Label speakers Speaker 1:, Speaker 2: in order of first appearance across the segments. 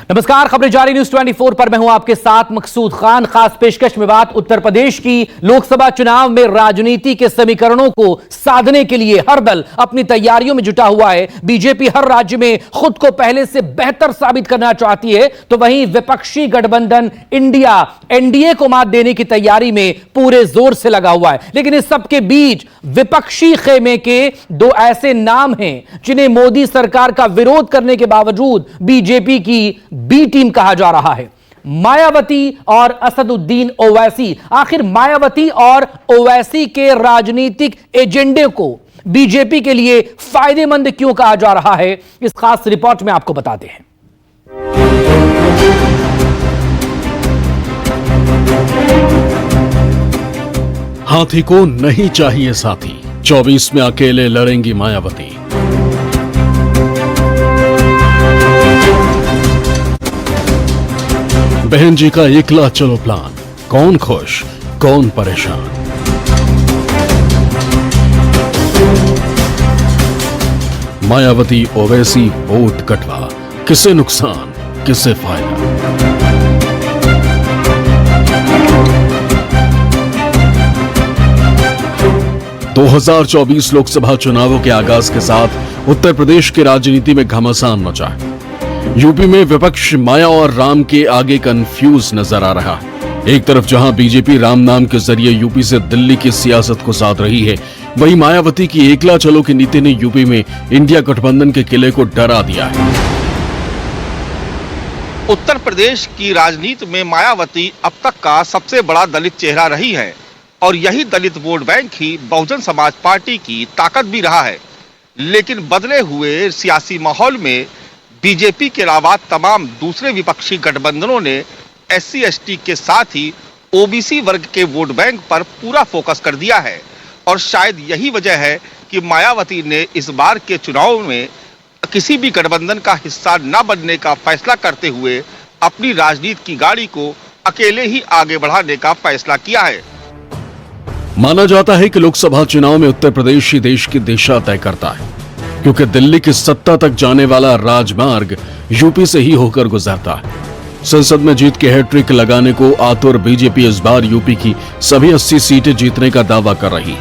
Speaker 1: नमस्कार, खबरें जारी न्यूज 24 पर मैं हूं आपके साथ मकसूद खान। खास पेशकश में बात उत्तर प्रदेश की लोकसभा चुनाव में राजनीति के समीकरणों को साधने के लिए हर दल अपनी तैयारियों में जुटा हुआ है। बीजेपी हर राज्य में खुद को पहले से बेहतर साबित करना चाहती है, तो वहीं विपक्षी गठबंधन इंडिया एनडीए को मात देने की तैयारी में पूरे जोर से लगा हुआ है। लेकिन इस सबके बीच विपक्षी खेमे के दो ऐसे नाम हैं जिन्हें मोदी सरकार का विरोध करने के बावजूद बीजेपी की बी टीम कहा जा रहा है, मायावती और असदुद्दीन ओवैसी। आखिर मायावती और ओवैसी के राजनीतिक एजेंडे को बीजेपी के लिए फायदेमंद क्यों कहा जा रहा है, इस खास रिपोर्ट में आपको बताते हैं।
Speaker 2: हाथी को नहीं चाहिए साथी, 24 में अकेले लड़ेंगी मायावती। बहन जी का एकला चलो प्लान, कौन खुश कौन परेशान। मायावती ओवैसी वोट कटवा, किसे नुकसान किसे फायदा। दो 2024 लोकसभा चुनावों के आगाज के साथ उत्तर प्रदेश की राजनीति में घमासान मचा है। यूपी में विपक्ष माया और राम के आगे कंफ्यूज नजर आ रहा है। एक तरफ जहां बीजेपी राम नाम के जरिए यूपी से दिल्ली की सियासत को साध रही है, वहीं मायावती की एकला चलो की नीति ने यूपी में इंडिया गठबंधन के किले को डरा दिया है।
Speaker 3: उत्तर प्रदेश की राजनीति में मायावती अब तक का सबसे बड़ा दलित चेहरा रही है और यही दलित वोट बैंक ही बहुजन समाज पार्टी की ताकत भी रहा है। लेकिन बदले हुए सियासी माहौल में बीजेपी के अलावा तमाम दूसरे विपक्षी गठबंधनों ने SC/ST के साथ ही ओबीसी वर्ग के वोट बैंक पर पूरा फोकस कर दिया है और शायद यही वजह है कि मायावती ने इस बार के चुनाव में किसी भी गठबंधन का हिस्सा न बनने का फैसला करते हुए अपनी राजनीति की गाड़ी को अकेले ही आगे बढ़ाने का फैसला किया है।
Speaker 2: माना जाता है कि लोकसभा चुनाव में उत्तर प्रदेश ही देश की दिशा तय करता है, क्योंकि दिल्ली की सत्ता तक जाने वाला राजमार्ग यूपी से ही होकर गुजरता है। संसद में जीत के हैट्रिक लगाने को आतुर बीजेपी इस बार यूपी की सभी 80 सीटें जीतने का दावा कर रही।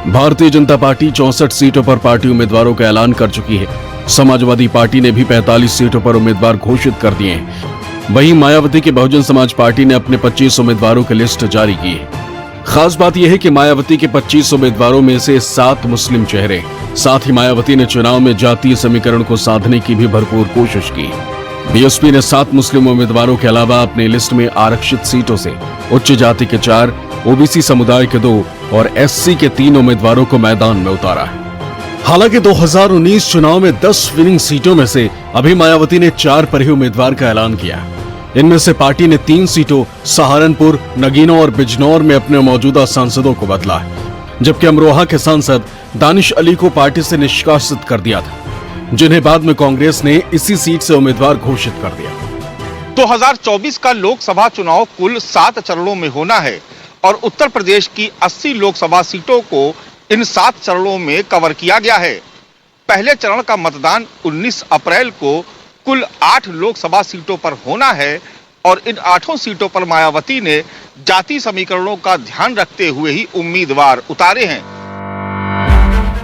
Speaker 2: भारतीय जनता पार्टी 64 सीटों पर पार्टी उम्मीदवारों का ऐलान कर चुकी है। समाजवादी पार्टी ने भी 45 सीटों पर उम्मीदवार घोषित कर दिए हैं। वहीं मायावती की बहुजन समाज पार्टी ने अपने 25 उम्मीदवारों की लिस्ट जारी की है। खास बात यह है कि मायावती के 25 उम्मीदवारों में से 7 मुस्लिम चेहरे। साथ ही मायावती ने चुनाव में जातीय समीकरण को साधने की भी भरपूर कोशिश की। बीएसपी ने 7 मुस्लिम उम्मीदवारों के अलावा अपनी लिस्ट में आरक्षित सीटों से उच्च जाति के 4, ओबीसी समुदाय के 2 और SC के 3 उम्मीदवारों को मैदान में उतारा है। हालांकि 2019 चुनाव में 10 विनिंग सीटों में से अभी मायावती ने 4 पर ही उम्मीदवार का ऐलान किया। इनमें से पार्टी ने 3 सीटों सहारनपुर, नगीना और बिजनौर में अपने मौजूदा सांसदों को बदला है, जबकि अमरोहा के सांसद दानिश अली को पार्टी से निष्कासित कर दिया था, जिन्हें बाद में कांग्रेस ने इसी सीट से उम्मीदवार घोषित कर दिया।
Speaker 3: 2024 का लोकसभा चुनाव कुल 7 चरणों में होना है और उत्तर प्रदेश की 80 लोकसभा सीटों को इन 7 चरणों में कवर किया गया है। पहले चरण का मतदान 19 अप्रैल को कुल 8 लोकसभा सीटों पर होना है और इन 8 सीटों पर मायावती ने जाति समीकरणों का ध्यान रखते हुए ही उम्मीदवार उतारे हैं।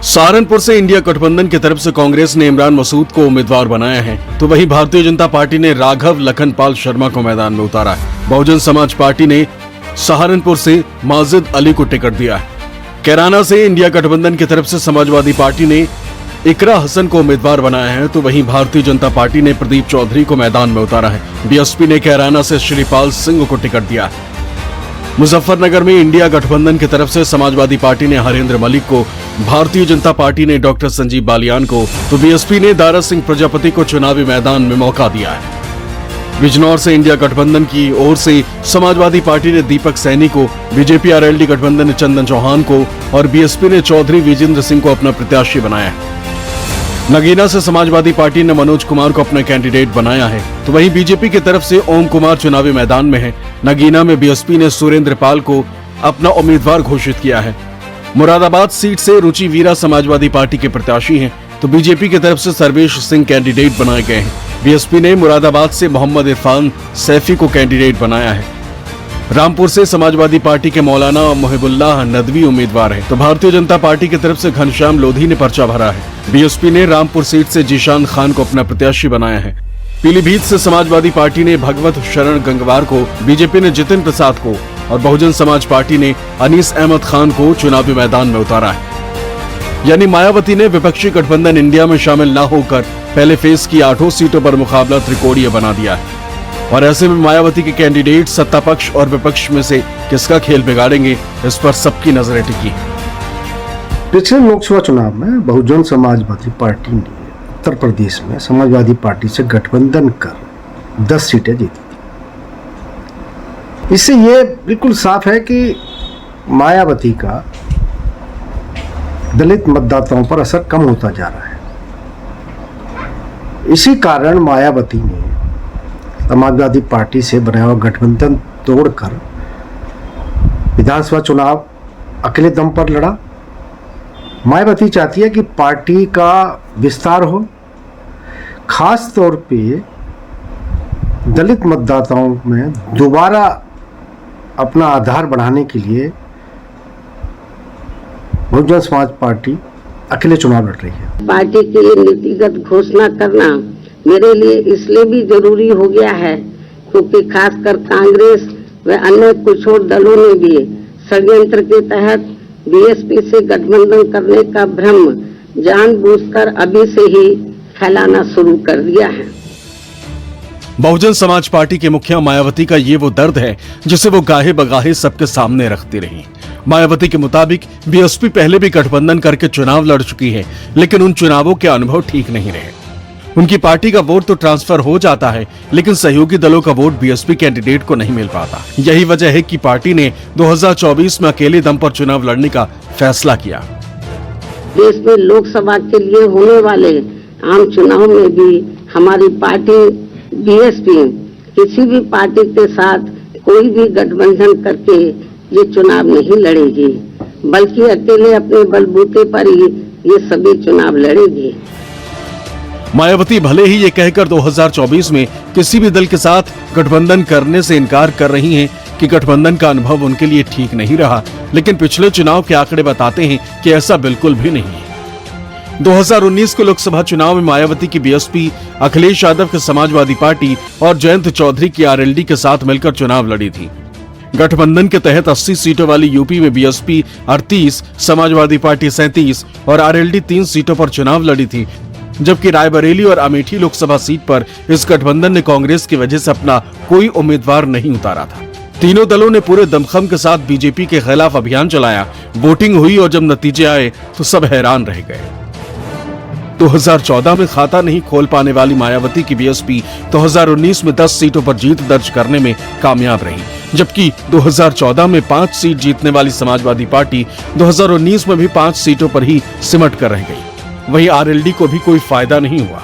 Speaker 2: सहारनपुर से इंडिया गठबंधन की तरफ से कांग्रेस ने इमरान मसूद को उम्मीदवार बनाया है, तो वहीं भारतीय जनता पार्टी ने राघव लखनपाल शर्मा को मैदान में उतारा है। बहुजन समाज पार्टी ने सहारनपुर से माजिद अली को टिकट दिया है। कैराना से इंडिया गठबंधन की तरफ से समाजवादी पार्टी ने इकरा हसन को उम्मीदवार बनाया है, तो वहीं भारतीय जनता पार्टी ने प्रदीप चौधरी को मैदान में उतारा है। बीएसपी ने कैराना से श्रीपाल सिंह को टिकट दिया है। मुजफ्फरनगर में इंडिया गठबंधन की तरफ से समाजवादी पार्टी ने हरेंद्र मलिक को, भारतीय जनता पार्टी ने डॉक्टर संजीव बालियान को, तो बीएसपी ने दारा सिंह प्रजापति को चुनावी मैदान में मौका दिया है। बिजनौर से इंडिया गठबंधन की ओर से समाजवादी पार्टी ने दीपक सैनी को, बीजेपी आरएलडी गठबंधन ने चंदन चौहान को और बीएसपी ने चौधरी विजेंद्र सिंह को अपना प्रत्याशी बनाया है। नगीना से समाजवादी पार्टी ने मनोज कुमार को अपना कैंडिडेट बनाया है, तो वहीं बीजेपी की तरफ से ओम कुमार चुनावी मैदान में है। नगीना में बीएसपी ने सुरेंद्र पाल को अपना उम्मीदवार घोषित किया है। मुरादाबाद सीट से रुचि वीरा समाजवादी पार्टी के प्रत्याशी हैं, तो बीजेपी की तरफ से सर्वेश सिंह कैंडिडेट बनाए गए हैं। बीएसपी ने मुरादाबाद से मोहम्मद इरफान सैफी को कैंडिडेट बनाया है। रामपुर से समाजवादी पार्टी के मौलाना मुहिबुल्लाह नदवी उम्मीदवार है, तो भारतीय जनता पार्टी की तरफ से घनश्याम लोधी ने पर्चा भरा है। बीएसपी ने रामपुर सीट से जीशान खान को अपना प्रत्याशी बनाया है। पीलीभीत से समाजवादी पार्टी ने भगवत शरण गंगवार को, बीजेपी ने जितिन प्रसाद को और बहुजन समाज पार्टी ने अनीस अहमद खान को चुनावी मैदान में उतारा है। यानी मायावती ने विपक्षी गठबंधन इंडिया में शामिल न होकर पहले फेज की 8 सीटों पर मुकाबला त्रिकोणीय बना दिया है। और ऐसे में मायावती के कैंडिडेट सत्ता पक्ष और विपक्ष में से किसका खेल बिगाड़ेंगे, इस पर सबकी नजरें टिकी हैं।
Speaker 4: पिछले लोकसभा चुनाव में बहुजन समाजवादी पार्टी ने उत्तर प्रदेश में समाजवादी पार्टी से गठबंधन कर 10 सीटें जीती थी। इससे ये बिल्कुल साफ है कि मायावती का दलित मतदाताओं पर असर कम होता जा रहा है। इसी कारण मायावती ने समाजवादी पार्टी से बनाया हुआ गठबंधन तोड़कर विधानसभा चुनाव अकेले दम पर लड़ा। मायावती चाहती है कि पार्टी का विस्तार हो, खास तौर पे दलित मतदाताओं में दोबारा अपना आधार बढ़ाने के लिए बहुजन समाज पार्टी अकेले चुनाव लड़ रही है।
Speaker 5: पार्टी के लिए नीतिगत घोषणा करना मेरे लिए इसलिए भी जरूरी हो गया है क्योंकि खासकर कांग्रेस व अन्य कुछ और दलों ने भी षड्यंत्र के तहत बीएसपी से गठबंधन करने का भ्रम जानबूझकर अभी से ही फैलाना शुरू कर दिया है।
Speaker 2: बहुजन समाज पार्टी के मुखिया मायावती का ये वो दर्द है जिसे वो गाहे बगाहे सबके सामने रखती रही। मायावती के मुताबिक बीएसपी पहले भी गठबंधन करके चुनाव लड़ चुकी है, लेकिन उन चुनावों के अनुभव ठीक नहीं रहे। उनकी पार्टी का वोट तो ट्रांसफर हो जाता है, लेकिन सहयोगी दलों का वोट बीएसपी कैंडिडेट को नहीं मिल पाता। यही वजह है कि पार्टी ने 2024 में अकेले दम पर चुनाव लड़ने का फैसला किया।
Speaker 5: देश में लोकसभा के लिए होने वाले आम चुनाव में भी हमारी पार्टी बीएसपी किसी भी पार्टी के साथ कोई भी गठबंधन करके ये चुनाव नहीं लड़ेगी, बल्कि अकेले अपने बलबूते पर ही ये सभी चुनाव लड़ेगी।
Speaker 2: मायावती भले ही ये कहकर 2024 में किसी भी दल के साथ गठबंधन करने से इनकार कर रही हैं कि गठबंधन का अनुभव उनके लिए ठीक नहीं रहा, लेकिन पिछले चुनाव के आंकड़े बताते हैं कि ऐसा बिल्कुल भी नहीं है। 2019 के लोकसभा चुनाव में मायावती की बीएसपी, अखिलेश यादव की समाजवादी पार्टी और जयंत चौधरी की आरएलडी के साथ मिलकर चुनाव लड़ी थी। गठबंधन के तहत 80 सीटों वाली यूपी में बीएसपी 38, समाजवादी पार्टी 37 और आरएलडी 3 सीटों पर चुनाव लड़ी थी, जबकि रायबरेली और अमेठी लोकसभा सीट पर इस गठबंधन ने कांग्रेस की वजह से अपना कोई उम्मीदवार नहीं उतारा था। तीनों दलों ने पूरे दमखम के साथ बीजेपी के खिलाफ अभियान चलाया। वोटिंग हुई और जब नतीजे आए तो सब हैरान रह गए। 2014 में खाता नहीं खोल पाने वाली मायावती की बीएसपी 2019 में 10 सीटों पर जीत दर्ज करने में कामयाब रही, जबकि 2014 में 5 सीट जीतने वाली समाजवादी पार्टी 2019 में भी 5 सीटों पर ही सिमट कर रह गई। वहीं आरएलडी को भी कोई फायदा नहीं हुआ।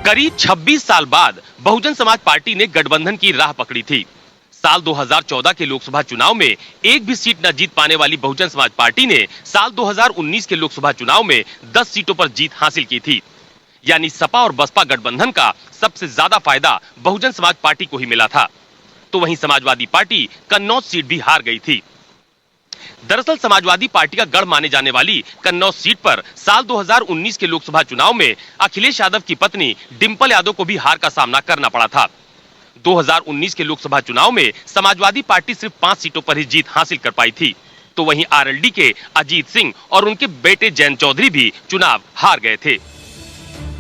Speaker 6: करीब 26 साल बाद बहुजन समाज पार्टी ने गठबंधन की राह पकड़ी थी। साल 2014 के लोकसभा चुनाव में एक भी सीट न जीत पाने वाली बहुजन समाज पार्टी ने साल 2019 के लोकसभा चुनाव में 10 सीटों पर जीत हासिल की थी। यानी सपा और बसपा गठबंधन का सबसे ज्यादा फायदा बहुजन समाज पार्टी को ही मिला था। तो वहीं समाजवादी पार्टी कन्नौज सीट भी हार गई थी। दरअसल समाजवादी पार्टी का गढ़ माने जाने वाली कन्नौज सीट पर साल 2019 के लोकसभा चुनाव में अखिलेश यादव की पत्नी डिंपल यादव को भी हार का सामना करना पड़ा था। 2019 के लोकसभा चुनाव में समाजवादी पार्टी सिर्फ 5 सीटों पर ही जीत हासिल कर पाई थी। तो वहीं आरएलडी के अजीत सिंह और उनके बेटे जयंत चौधरी भी चुनाव हार गए थे।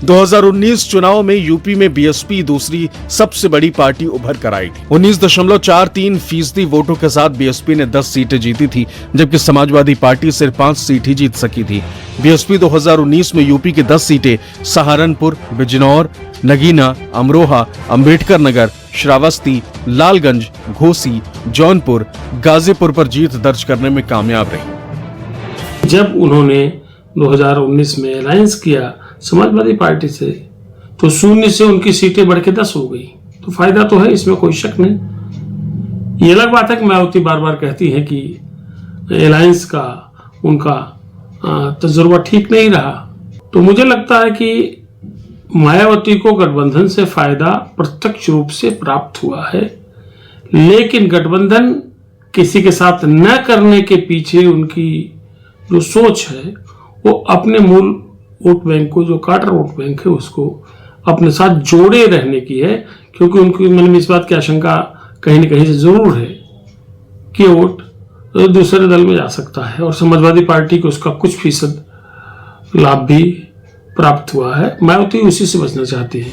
Speaker 2: 2019 चुनाव में यूपी में बीएसपी दूसरी सबसे बड़ी पार्टी उभर कर आई थी। 19.43% वोटों के साथ बीएसपी ने 10 सीटें जीती थी, जबकि समाजवादी पार्टी सिर्फ 5 सीट ही जीत सकी थी। बीएसपी 2019 में यूपी की 10 सीटें सहारनपुर, बिजनौर, नगीना, अमरोहा, अंबेडकर नगर, श्रावस्ती, लालगंज, घोसी, जौनपुर, गाजीपुर पर जीत दर्ज करने में कामयाब रही।
Speaker 7: जब उन्होंने 2019 में अलायंस किया समाजवादी पार्टी से, तो 0 से उनकी सीटें बढ़ के 10 हो गई। तो फायदा तो है, इसमें कोई शक नहीं। ये अलग बात है कि मायावती बार बार कहती है कि अलायंस का उनका तजुर्बा ठीक नहीं रहा। तो मुझे लगता है कि मायावती को गठबंधन से फायदा प्रत्यक्ष रूप से प्राप्त हुआ है, लेकिन गठबंधन किसी के साथ न करने के पीछे उनकी जो सोच है वो अपने मूल वोट बैंक को, जो कार्टर वोट बैंक है, उसको अपने साथ जोड़े रहने की है, क्योंकि उनकी मन में इस बात की आशंका कहीं न कहीं से जरूर है कि वोट दूसरे दल में जा सकता है, और समाजवादी पार्टी को उसका कुछ फीसद लाभ भी प्राप्त हुआ है। मायावती उसी से बचना चाहती है।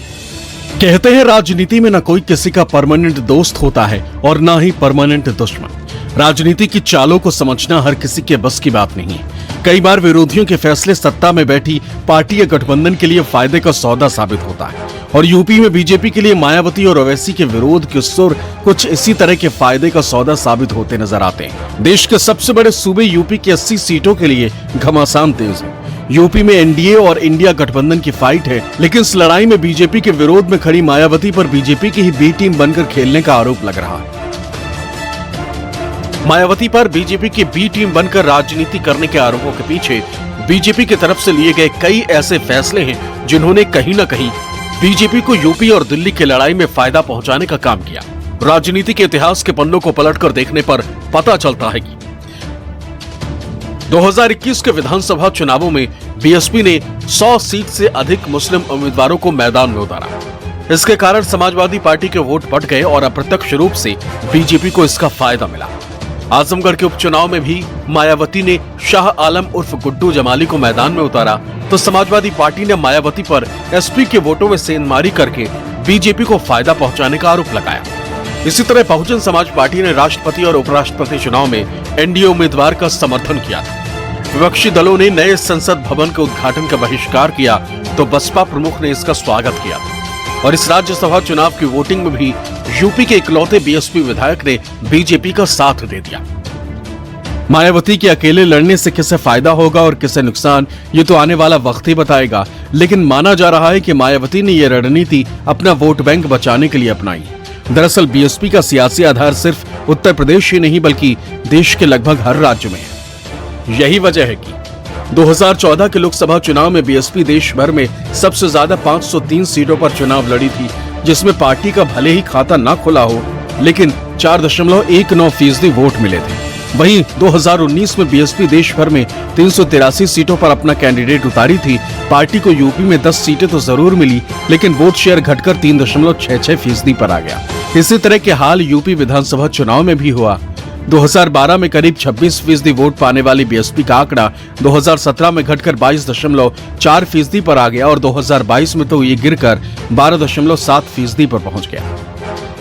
Speaker 2: कहते हैं राजनीति में न कोई किसी का परमानेंट दोस्त होता है और ना ही परमानेंट दुश्मन। राजनीति की चालों को समझना हर किसी के बस की बात नहीं है। कई बार विरोधियों के फैसले सत्ता में बैठी पार्टी या गठबंधन के लिए फायदे का सौदा साबित होता है, और यूपी में बीजेपी के लिए मायावती और ओवैसी के विरोध के सुर कुछ इसी तरह के फायदे का सौदा साबित होते नजर आते हैं। देश के सबसे बड़े सूबे यूपी की 80 सीटों के लिए घमासान तेज है। यूपी में एनडीए और इंडिया गठबंधन की फाइट है, लेकिन इस लड़ाई में बीजेपी के विरोध में खड़ी मायावती पर बीजेपी की ही बी टीम बनकर खेलने का आरोप लग रहा है। मायावती पर बीजेपी की बी टीम बनकर राजनीति करने के आरोपों के पीछे बीजेपी की तरफ से लिए गए कई ऐसे फैसले हैं जिन्होंने कहीं न कहीं बीजेपी को यूपी और दिल्ली की लड़ाई में फायदा पहुंचाने का काम किया। राजनीति के इतिहास के पन्नों को पलटकर देखने पर पता चलता है कि 2021 के विधानसभा चुनावों में बीएसपी ने 100 सीट से अधिक मुस्लिम उम्मीदवारों को मैदान में उतारा। इसके कारण समाजवादी पार्टी के वोट बढ़ गए और अप्रत्यक्ष रूप से बीजेपी को इसका फायदा मिला। आजमगढ़ के उपचुनाव में भी मायावती ने शाह आलम उर्फ गुड्डू जमाली को मैदान में उतारा, तो समाजवादी पार्टी ने मायावती पर एसपी के वोटों में सेंधमारी करके बीजेपी को फायदा पहुंचाने का आरोप लगाया। इसी तरह बहुजन समाज पार्टी ने राष्ट्रपति और उपराष्ट्रपति चुनाव में एनडीए उम्मीदवार का समर्थन किया था। विपक्षी दलों ने नए संसद भवन के उद्घाटन का बहिष्कार किया, तो बसपा प्रमुख ने इसका स्वागत किया और इस राज्यसभा चुनाव की वोटिंग में भी यूपी के इकलौते बीएसपी विधायक ने बीजेपी का साथ दे दिया। मायावती के अकेले लड़ने से किसे फायदा होगा और किसे नुकसान, ये तो आने वाला वक्त ही बताएगा, लेकिन माना जा रहा है कि मायावती ने यह रणनीति अपना वोट बैंक बचाने के लिए अपनाई। दरअसल बीएसपी का सियासी आधार सिर्फ उत्तर प्रदेश ही नहीं बल्कि देश के लगभग हर राज्य में है। यही वजह है कि 2014 के लोकसभा चुनाव में बीएसपी देश भर में सबसे ज्यादा 503 सीटों पर चुनाव लड़ी थी, जिसमें पार्टी का भले ही खाता ना खुला हो, लेकिन 4.19% वोट मिले थे। वहीं 2019 में बीएसपी देश भर में 383 सीटों पर अपना कैंडिडेट उतारी थी। पार्टी को यूपी में 10 सीटें तो जरूर मिली, लेकिन वोट शेयर घटकर 3.66% पर आ गया। इसी तरह के हाल यूपी विधानसभा चुनाव में भी हुआ। 2012 में करीब 26% वोट पाने वाली बीएसपी का आंकड़ा 2017 में घटकर 22.4% पर आ गया और 2022 में तो ये गिरकर 12.7% पर पहुंच गया।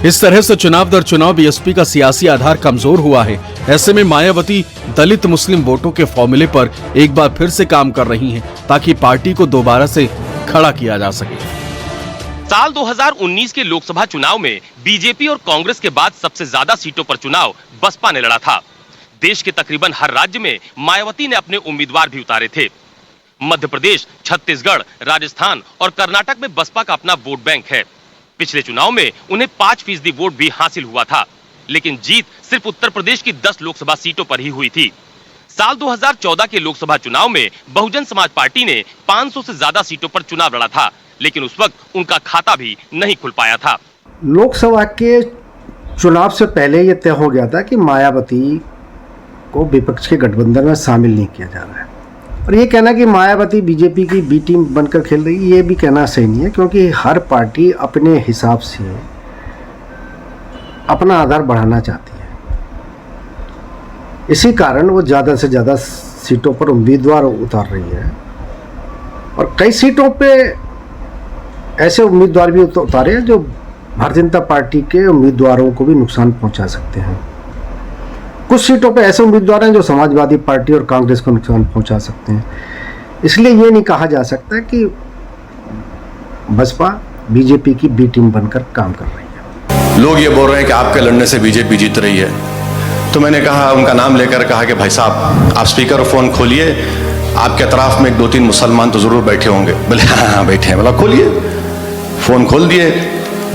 Speaker 2: इस तरह से चुनाव दर चुनाव बीएसपी का सियासी आधार कमजोर हुआ है। ऐसे में मायावती दलित मुस्लिम वोटों के फॉर्मूले पर एक बार फिर से काम कर रही हैं, ताकि पार्टी को दोबारा से खड़ा किया जा सके।
Speaker 6: साल 2019 के लोकसभा चुनाव में बीजेपी और कांग्रेस के बाद सबसे ज्यादा सीटों पर चुनाव बसपा ने लड़ा था। देश के तकरीबन हर राज्य में मायावती ने अपने उम्मीदवार भी उतारे थे। मध्य प्रदेश, छत्तीसगढ़, राजस्थान और कर्नाटक में बसपा का अपना वोट बैंक है। पिछले चुनाव में उन्हें 5% वोट भी हासिल हुआ था, लेकिन जीत सिर्फ उत्तर प्रदेश की 10 लोकसभा सीटों पर ही हुई थी। साल 2014 के लोकसभा चुनाव में बहुजन समाज पार्टी ने 500 से ज्यादा सीटों पर चुनाव लड़ा था, लेकिन उस वक्त उनका खाता भी नहीं खुल पाया था।
Speaker 4: लोकसभा के चुनाव से पहले यह तय हो गया था कि मायावती को विपक्ष के गठबंधन में शामिल नहीं किया जा रहा है, और ये कहना कि मायावती बीजेपी की बी टीम बनकर खेल रही है, ये भी कहना सही नहीं है, क्योंकि हर पार्टी अपने हिसाब से अपना आधार बढ़ाना चाहती है। इसी कारण वो ज़्यादा से ज़्यादा सीटों पर उम्मीदवार उतार रही है, और कई सीटों पे ऐसे उम्मीदवार भी उतारे हैं जो भारतीय जनता पार्टी के उम्मीदवारों को भी नुकसान पहुंचा सकते हैं। कुछ सीटों पे ऐसे उम्मीदवार हैं जो समाजवादी पार्टी और कांग्रेस को नुकसान पहुंचा सकते हैं। इसलिए ये नहीं कहा जा सकता कि बसपा बीजेपी की बी टीम बनकर काम कर रही है।
Speaker 8: लोग ये बोल रहे हैं कि आपके लड़ने से बीजेपी जीत रही है, तो मैंने कहा, उनका नाम लेकर कहा कि भाई साहब आप स्पीकर फोन खोलिए, आपके अतराफ में 2-3 मुसलमान तो जरूर बैठे होंगे। बोले हाँ बैठे हैं। बोला खोलिए, फोन खोल दिए।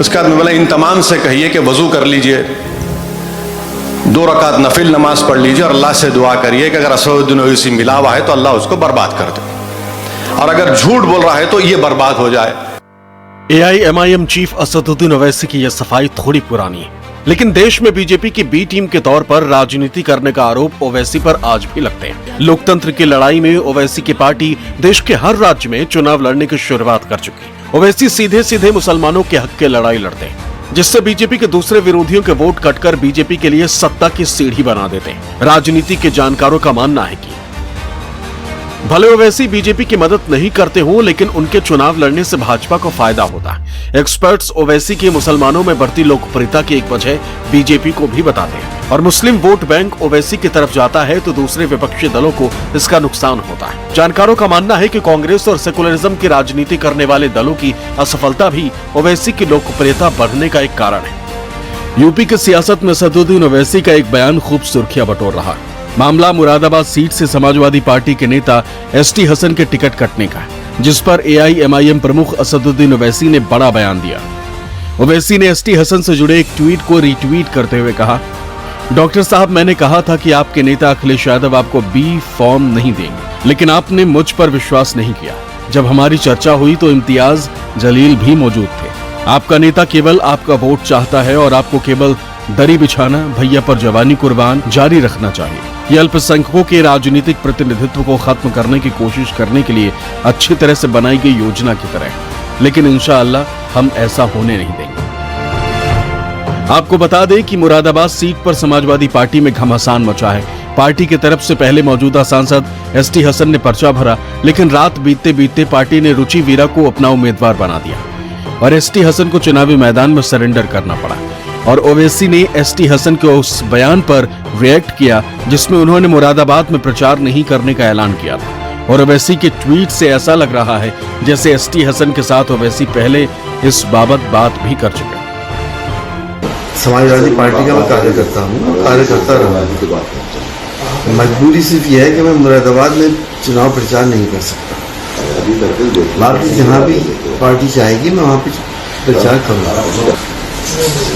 Speaker 8: उसके बाद में बोला इन तमाम से कहिए कि वजू कर लीजिए, 2 रकात नफिल नमाज पढ़ लीजिए और अल्लाह से दुआ करिए कि अगर असदुद्दीन ओवैसी मिला हुआ है तो अल्लाह उसको बर्बाद कर दे। और अगर झूठ बोल रहा है तो ये बर्बाद हो जाए।
Speaker 2: AIMIM चीफ असदुद्दीन ओवैसी की यह सफाई थोड़ी पुरानी है, लेकिन देश में बीजेपी की बी टीम के तौर पर राजनीति करने का आरोप ओवैसी पर आज भी लगते हैं। लोकतंत्र की लड़ाई में ओवैसी की पार्टी देश के हर राज्य में चुनाव लड़ने की शुरुआत कर चुकी है। ओवैसी सीधे सीधे मुसलमानों के हक की लड़ाई लड़ते हैं, जिससे बीजेपी के दूसरे विरोधियों के वोट कटकर बीजेपी के लिए सत्ता की सीढ़ी बना देते हैं। राजनीति के जानकारों का मानना है कि भले ओवैसी बीजेपी की मदद नहीं करते हों, लेकिन उनके चुनाव लड़ने से भाजपा को फायदा होता है। एक्सपर्ट्स ओवैसी की मुसलमानों में बढ़ती लोकप्रियता की एक वजह बीजेपी को भी बताते हैं, और मुस्लिम वोट बैंक ओवैसी की तरफ जाता है तो दूसरे विपक्षी दलों को इसका नुकसान होता है। जानकारों का मानना है कि कांग्रेस और सेकुलरिज्म की राजनीति करने वाले दलों की असफलता भी ओवैसी की लोकप्रियता बढ़ने का एक कारण है। यूपी की सियासत में असदुद्दीन ओवैसी का एक बयान खूब सुर्खियां बटोर रहा है। मामला मुरादाबाद सीट से समाजवादी पार्टी के नेता ST हसन के टिकट कटने का है, जिस पर AIMIM प्रमुख असदुद्दीन ओवैसी ने बड़ा बयान दिया। ओवैसी ने ST हसन से जुड़े एक ट्वीट को रीट्वीट करते हुए कहा, डॉक्टर साहब, मैंने कहा था कि आपके नेता अखिलेश यादव आपको B फॉर्म नहीं देंगे, लेकिन आपने मुझ पर विश्वास नहीं किया। जब हमारी चर्चा हुई तो इम्तियाज जलील भी मौजूद थे। आपका नेता केवल आपका वोट चाहता है और आपको केवल दरी बिछाना, भैया पर जवानी कुर्बान जारी रखना चाहिए। ये अल्पसंख्यकों के राजनीतिक प्रतिनिधित्व को खत्म करने की कोशिश करने के लिए अच्छी तरह से बनाई गई योजना की तरह है, लेकिन इंशाअल्लाह हम ऐसा होने नहीं देंगे। आपको बता दें कि मुरादाबाद सीट पर समाजवादी पार्टी में घमासान मचा है। पार्टी की तरफ से पहले मौजूदा सांसद ST हसन ने पर्चा भरा, लेकिन रात बीतते बीतते पार्टी ने रुचि वीरा को अपना उम्मीदवार बना दिया और ST हसन को चुनावी मैदान में सरेंडर करना पड़ा। और ओवैसी ने ST हसन के उस बयान पर रिएक्ट किया जिसमें उन्होंने मुरादाबाद में प्रचार नहीं करने का ऐलान किया था। और ओवैसी के ट्वीट से ऐसा लग रहा है जैसे ST हसन के साथ ओवैसी पहले इस बाबत बात भी कर चुके।
Speaker 9: समाजवादी पार्टी का मैं कार्यकर्ता हूँ, कार्यकर्ता रहा। मजबूरी सिर्फ यह है कि मैं मुरादाबाद में चुनाव प्रचार नहीं कर सकता। बाकी जहाँ भी पार्टी चाहेगी मैं वहाँ पे प्रचार करूँगा।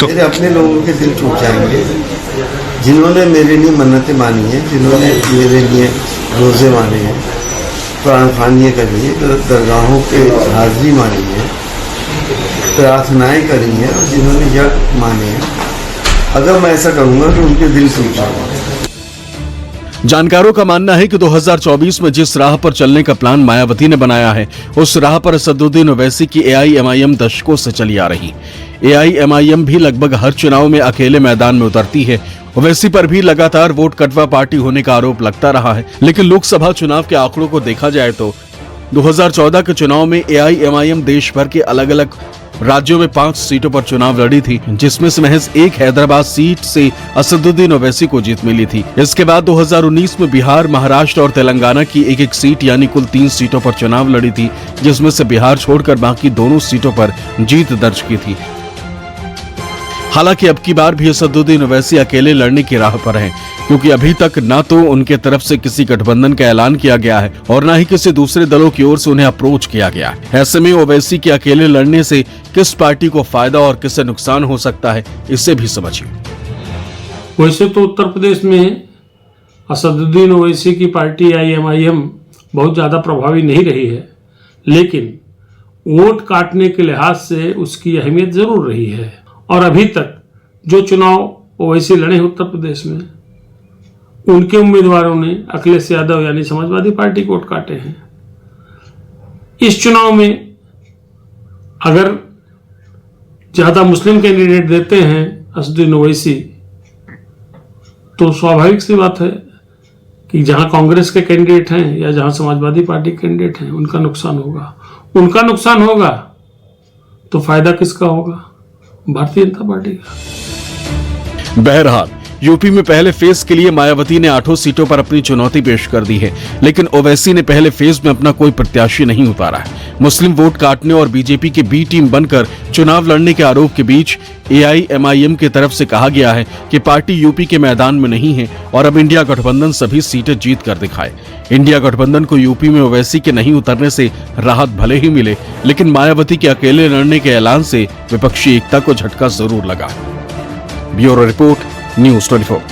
Speaker 9: मेरे अपने लोगों के दिल टूट जाएंगे जिन्होंने मेरे लिए मन्नतें मानी हैं, जिन्होंने मेरे लिए रोजे माने हैं, कुरान खानियाँ करी है, दरगाहों के हाजिरी मानी है, प्रार्थनाएं करी हैं और जिन्होंने यज्ञ माने हैं। अगर मैं ऐसा करूँगा तो उनके दिल टूट जाएंगे।
Speaker 2: जानकारों का मानना है कि 2024 में जिस राह पर चलने का प्लान मायावती ने बनाया है, उस राह पर असदुद्दीन ओवैसी की AIMIM दशकों से चली आ रही। AIMIM भी लगभग हर चुनाव में अकेले मैदान में उतरती है। ओवैसी पर भी लगातार वोट कटवा पार्टी होने का आरोप लगता रहा है, लेकिन लोकसभा चुनाव के आंकड़ों को देखा जाए तो 2014 के चुनाव में AIMIM देश भर के अलग अलग राज्यों में 5 सीटों पर चुनाव लड़ी थी, जिसमें से महज एक हैदराबाद सीट से असदुद्दीन ओवैसी को जीत मिली थी। इसके बाद 2019 में बिहार, महाराष्ट्र और तेलंगाना की एक एक सीट यानी कुल 3 सीटों पर चुनाव लड़ी थी, जिसमें से बिहार छोड़कर बाकी दोनों सीटों पर जीत दर्ज की थी। हालांकि अब की बार भी असदुद्दीन ओवैसी अकेले लड़ने की राह पर हैं, क्योंकि अभी तक न तो उनके तरफ से किसी गठबंधन का ऐलान किया गया है और न ही किसी दूसरे दलों की ओर से उन्हें अप्रोच किया गया है। ऐसे में ओवैसी के अकेले लड़ने से किस पार्टी को फायदा और किसे नुकसान हो सकता है, इसे भी समझिए।
Speaker 7: वैसे तो उत्तर प्रदेश में असदुद्दीन ओवैसी की पार्टी AIMIM बहुत ज़्यादा प्रभावी नहीं रही है, लेकिन वोट काटने के लिहाज से उसकी अहमियत जरूर रही है। और अभी तक जो चुनाव ओवैसी लड़े उत्तर प्रदेश में, उनके उम्मीदवारों ने अखिलेश यादव यानी समाजवादी पार्टी को वोट काटे हैं। इस चुनाव में अगर ज्यादा मुस्लिम कैंडिडेट देते हैं असदुद्दीन ओवैसी, तो स्वाभाविक सी बात है कि जहां कांग्रेस के कैंडिडेट हैं या जहां समाजवादी पार्टी के कैंडिडेट हैं, उनका नुकसान होगा। उनका नुकसान होगा तो फायदा किसका होगा? भारतीय जनता पार्टी का।
Speaker 2: बहरहाल यूपी में पहले फेज के लिए मायावती ने 8 सीटों पर अपनी चुनौती पेश कर दी है, लेकिन ओवैसी ने पहले फेज में अपना कोई प्रत्याशी नहीं उतारा है। मुस्लिम वोट काटने और बीजेपी की बी टीम बनकर चुनाव लड़ने के आरोप के बीच AIMIM की तरफ से कहा गया है कि पार्टी यूपी के मैदान में नहीं है और अब इंडिया गठबंधन सभी सीटें जीत कर दिखाए। इंडिया गठबंधन को यूपी में ओवैसी के नहीं उतरने से राहत भले ही मिले, लेकिन मायावती के अकेले लड़ने के ऐलान से विपक्षी एकता को झटका जरूर लगा। Bureau report, News 24।